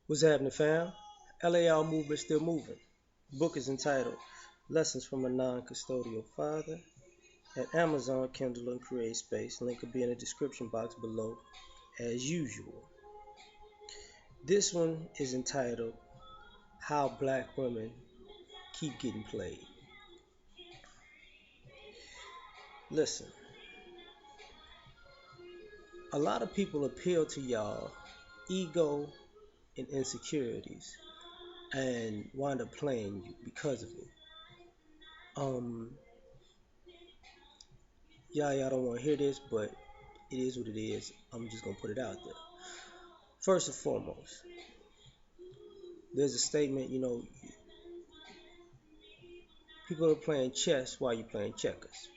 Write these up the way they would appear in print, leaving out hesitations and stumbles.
What's happening, fam? L.A.R movement still moving. Book is entitled Lessons from a Non-Custodial Father at Amazon, Kindle, and Create Space. Link will be in the description box below as usual. This one is entitled How Black Women Keep Getting Played. Listen, a lot of people appeal to y'all ego and insecurities and wind up playing you because of it. Um, y'all don't want to hear this, but it is what it is. I'm just gonna put it out there. First and foremost, there's a statement, people are playing chess while you're playing checkers.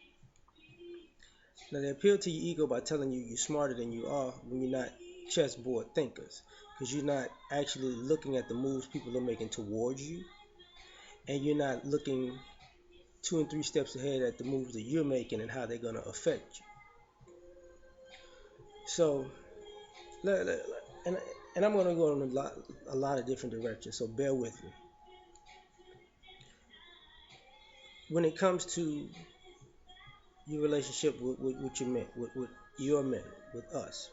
Now they appeal to your ego by telling you you're smarter than you are when you're not chessboard thinkers, because you're not actually looking at the moves people are making towards you, and you're not looking 2 and 3 steps ahead at the moves that you're making and how they're gonna affect you. So, and and I'm gonna go in a lot of different directions. So bear with me. When it comes to your relationship with your men, with your men, with us,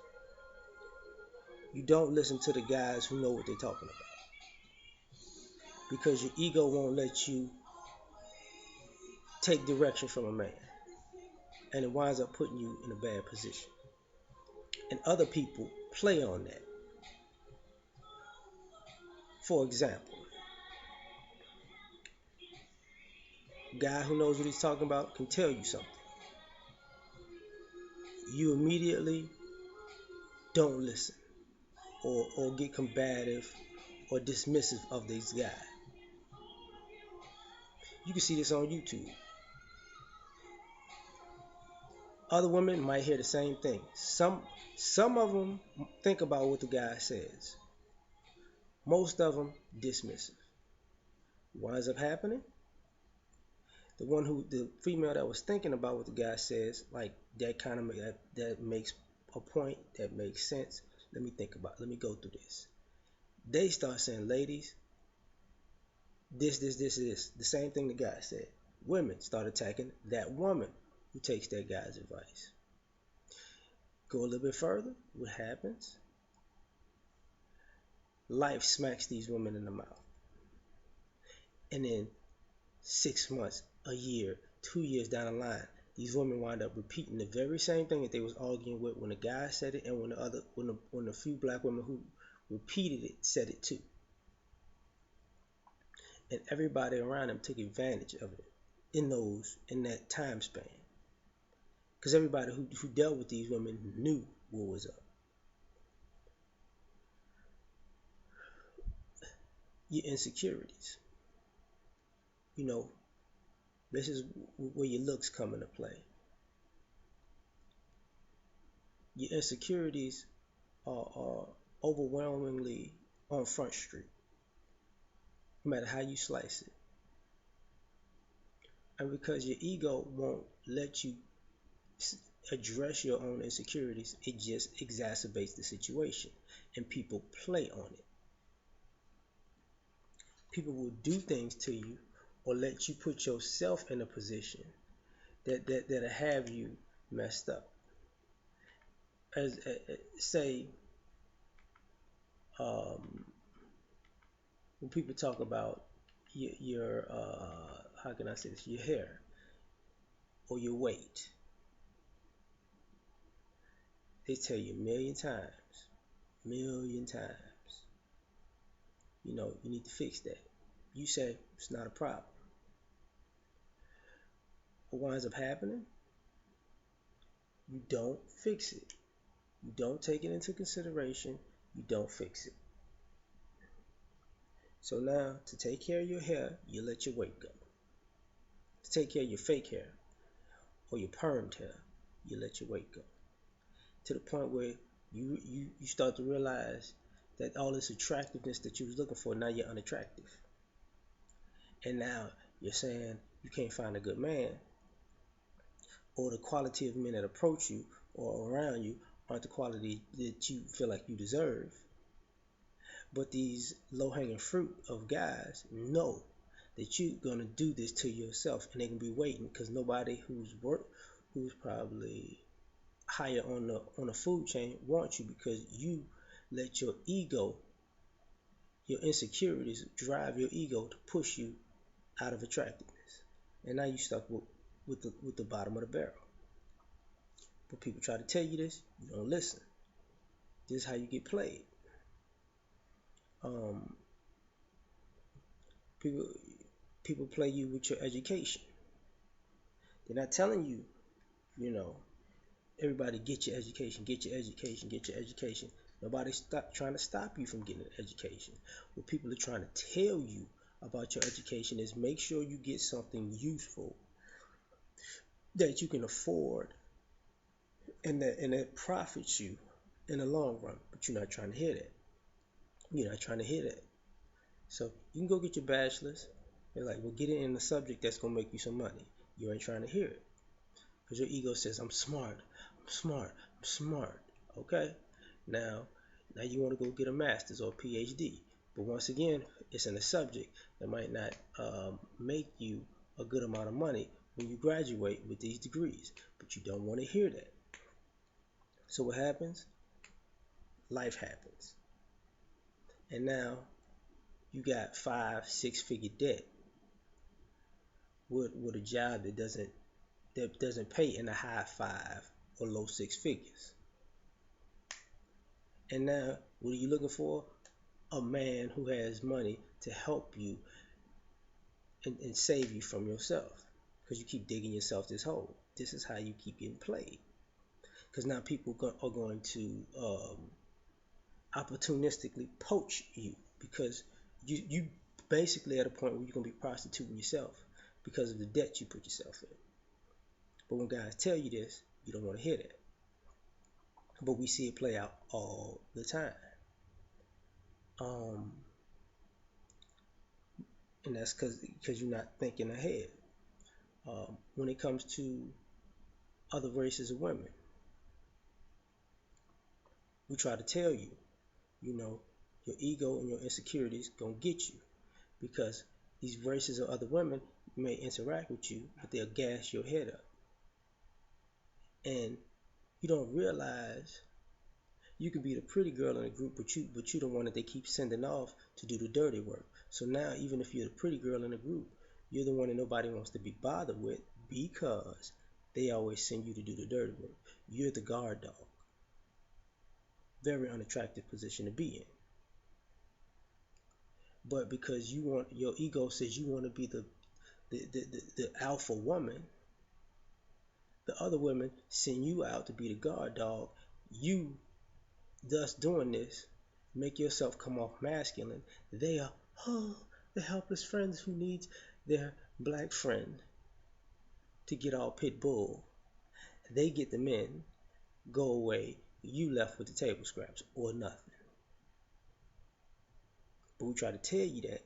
you don't listen to the guys who know what they're talking about, because your ego won't let you take direction from a man, and it winds up putting you in a bad position. And other people play on that. For example, a guy who knows what he's talking about can tell you something. You immediately don't listen, or get combative or dismissive of these guys. You can see this on YouTube. Other women might hear the same thing. Some of them think about what the guy says. Most of them dismissive. What ends up happening? The female that was thinking about what the guy says, like that kind of that makes a point, that makes sense. Let me think about it. Let me go through this. They start saying, ladies, this. The same thing the guy said. Women start attacking that woman who takes that guy's advice. Go a little bit further. What happens? Life smacks these women in the mouth. And then 6 months, a year, 2 years down the line, these women wind up repeating the very same thing that they was arguing with when the guy said it, and when the few black women who repeated it said it too. And everybody around them took advantage of it in that time span. Because everybody who dealt with these women knew what was up. Your insecurities. You know, this is where your looks come into play. Your insecurities are overwhelmingly on Front Street, no matter how you slice it. And because your ego won't let you address your own insecurities, it just exacerbates the situation, and people play on it. People will do things to you or let you put yourself in a position that'll have you messed up. As say, um, when people talk about your how can I say this, your hair or your weight, they tell you a million times, you need to fix that. You say it's not a problem. What winds up happening? You don't fix it. You don't take it into consideration. You don't fix it. So now, to take care of your hair, you let your weight go. To take care of your fake hair or your permed hair, you let your weight go. To the point where you start to realize that all this attractiveness that you was looking for, now you're unattractive. And now you're saying you can't find a good man, or the quality of men that approach you or around you aren't the quality that you feel like you deserve. But these low-hanging fruit of guys know that you're gonna do this to yourself, and they can be waiting because nobody who's probably higher on the food chain wants you because you let your ego, your insecurities drive your ego to push you out of attractiveness, and now you stuck with the bottom of the barrel. But people try to tell you this, you don't listen. This is how you get played. Um, people people play you with your education. They're not telling you, you know, everybody get your education, get your education, get your education. Nobody's trying to stop you from getting an education. What people are trying to tell you about your education is make sure you get something useful that you can afford and that profits you in the long run. But you're not trying to hear that. You're not trying to hear that. So you can go get your bachelor's. They're like, well, get it in the subject that's gonna make you some money. You ain't trying to hear it because your ego says, I'm smart, I'm smart, I'm smart. Okay, now now you want to go get a master's or a PhD, but once again, it's in a subject that might not make you a good amount of money when you graduate with these degrees, but you don't want to hear that. So what happens? Life happens, and now you got 5, 6 figure debt with a job that doesn't pay in the high five or low six figures. And now, what are you looking for? A man who has money to help you and save you from yourself. Because you keep digging yourself this hole. This is how you keep getting played. Because now people are going to opportunistically poach you. Because you basically at a point where you're going to be prostituting yourself because of the debt you put yourself in. But when guys tell you this, you don't want to hear that. But we see it play out all the time. Um, and that's because you're not thinking ahead. When it comes to other races of women, we try to tell you, you know, your ego and your insecurities gonna get you because these races of other women may interact with you, but they'll gas your head up, and you don't realize you can be the pretty girl in the group, but you the one that they keep sending off to do the dirty work. So now, even if you're the pretty girl in the group, you're the one that nobody wants to be bothered with because they always send you to do the dirty work. You're the guard dog. Very unattractive position to be in. But because you want, your ego says you want to be the alpha woman, the other women send you out to be the guard dog. You thus doing this make yourself come off masculine. They are the helpless friends who needs their black friend to get all pit bull. They get the men, go away, you left with the table scraps or nothing. But we try to tell you that,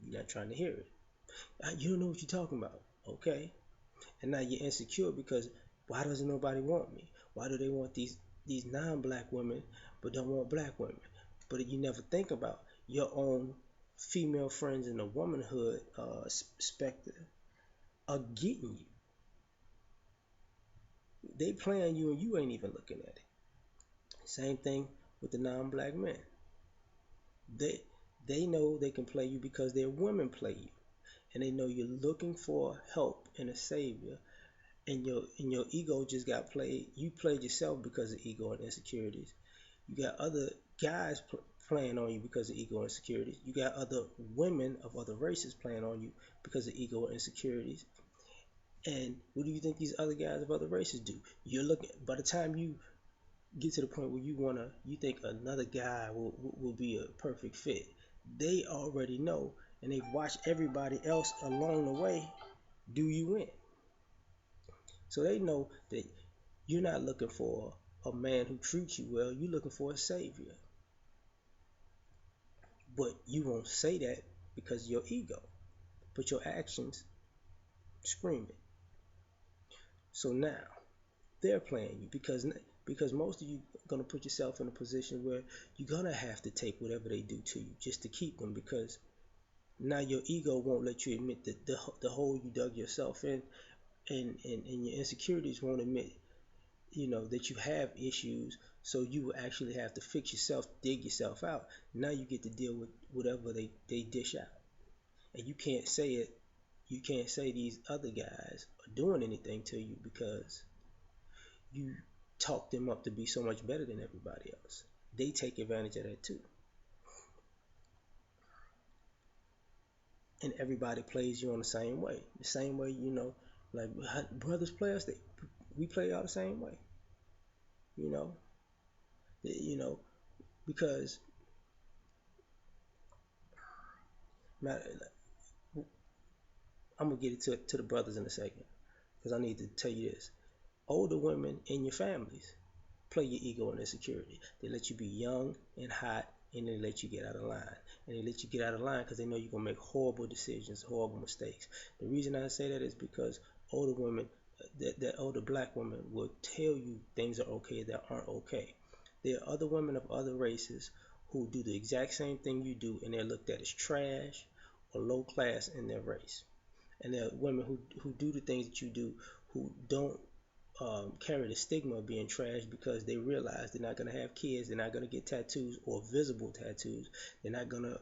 you're not trying to hear it. You don't know what you're talking about. Okay, and now you're insecure because why doesn't nobody want me? Why do they want these non-black women but don't want black women? But you never think about your own female friends in the womanhood specter are getting you. They playing you and you ain't even looking at it. Same thing with the non-black men. They they know they can play you because their women play you, and they know you're looking for help and a savior, and your ego just got played. You played yourself because of ego and insecurities. You got other guys playing on you because of ego and insecurities. You got other women of other races playing on you because of ego and insecurities. And what do you think these other guys of other races do? You're looking. By the time you get to the point where you think another guy will be a perfect fit, they already know, and they've watched everybody else along the way do you in. So they know that you're not looking for a man who treats you well. You're looking for a savior. But you won't say that because of your ego. But your actions scream it. So now they're playing you because because most of you are going to put yourself in a position where you're going to have to take whatever they do to you just to keep them, because now your ego won't let you admit that the hole you dug yourself in, and your insecurities won't admit, that you have issues. So you actually have to fix yourself, dig yourself out. Now you get to deal with whatever they dish out. And you can't say these other guys are doing anything to you, because you talk them up to be so much better than everybody else. They take advantage of that too. And everybody plays you on the same way. The same way, like brothers play us, we play all the same way. You know, you know, because I'm gonna get it to the brothers in a second, because I need to tell you this. Older women in your families play your ego and insecurity. They let you be young and hot, and they let you get out of line. And they let you get out of line because they know you're gonna make horrible decisions, horrible mistakes. The reason I say that is because older women, that older black women, will tell you things are okay that aren't okay. There are other women of other races who do the exact same thing you do, and they're looked at as trash or low class in their race. And there are women who do the things that you do, who don't carry the stigma of being trash, because they realize they're not going to have kids, they're not going to get tattoos or visible tattoos, they're not going to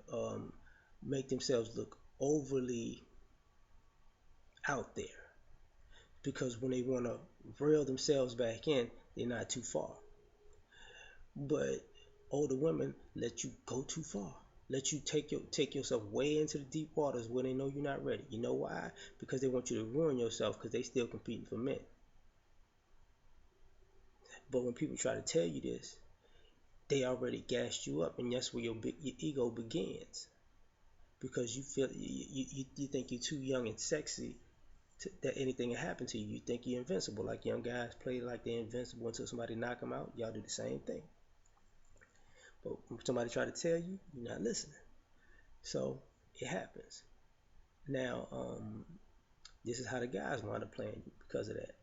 make themselves look overly out there, because when they want to reel themselves back in, they're not too far. But older women let you go too far, let you take yourself way into the deep waters where they know you're not ready. You know why? Because they want you to ruin yourself, because they still competing for men. But when people try to tell you this, they already gassed you up, and that's where your ego begins, because you feel you think you're too young and sexy that anything can happen to you. You think you're invincible, like young guys play like they're invincible until somebody knock them out. Y'all do the same thing. But when somebody try to tell you, you're not listening. So it happens. Now, this is how the guys wind up playing you because of that.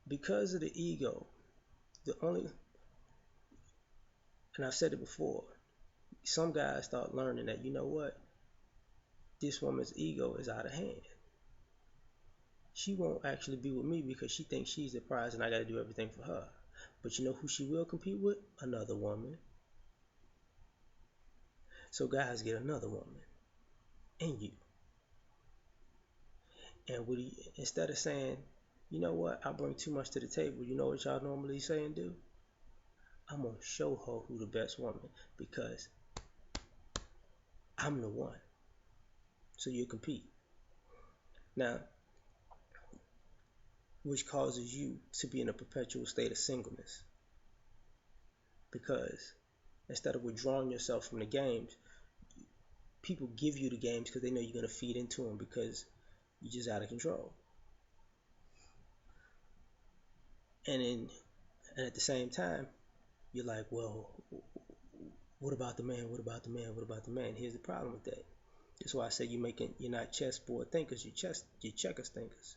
Because of the ego, the only, and I've said it before, some guys start learning that, you know what, this woman's ego is out of hand. She won't actually be with me because she thinks she's the prize and I got to do everything for her. But you know who she will compete with? Another woman. So guys get another woman and you. And instead of saying, you know what, I bring too much to the table, you know what y'all normally say and do? I'm going to show her who the best woman, because I'm the one. So you compete. Now, which causes you to be in a perpetual state of singleness. Because instead of withdrawing yourself from the games, people give you the games because they know you're going to feed into them, because you're just out of control. And at the same time, you're like, well, what about the man? What about the man? What about the man? Here's the problem with that. That's why I say you're not chessboard thinkers, you're checkers thinkers.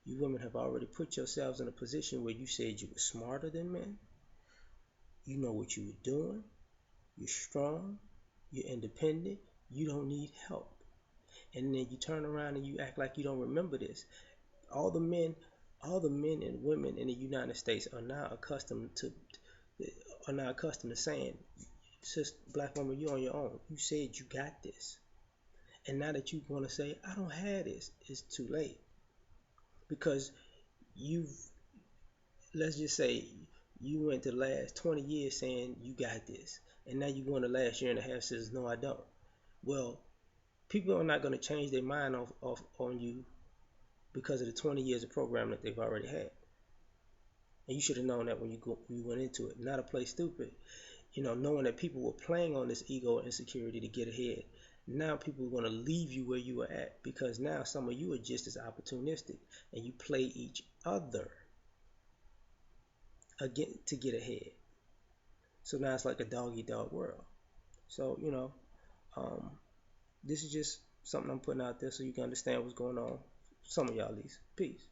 You women have already put yourselves in a position where you said you were smarter than men. You know what you were doing. You're strong. You're independent. You don't need help. And then you turn around and you act like you don't remember this. All the men and women in the United States are now accustomed to saying, "Sis, black woman, you're on your own. You said you got this." And now that you want to say, "I don't have this," it's too late, because you've, let's just say, you went the last 20 years saying you got this, and now you go in the last year and a half says, "No, I don't." Well, people are not going to change their mind off on you because of the 20 years of program that they've already had. And you should have known that when you went into it. Not to play stupid, knowing that people were playing on this ego and insecurity to get ahead. Now people are going to leave you where you were at, because now some of you are just as opportunistic, and you play each other again to get ahead. So now it's like a dog eat dog world. So this is just something I'm putting out there so you can understand what's going on. Some of y'all at least. Peace.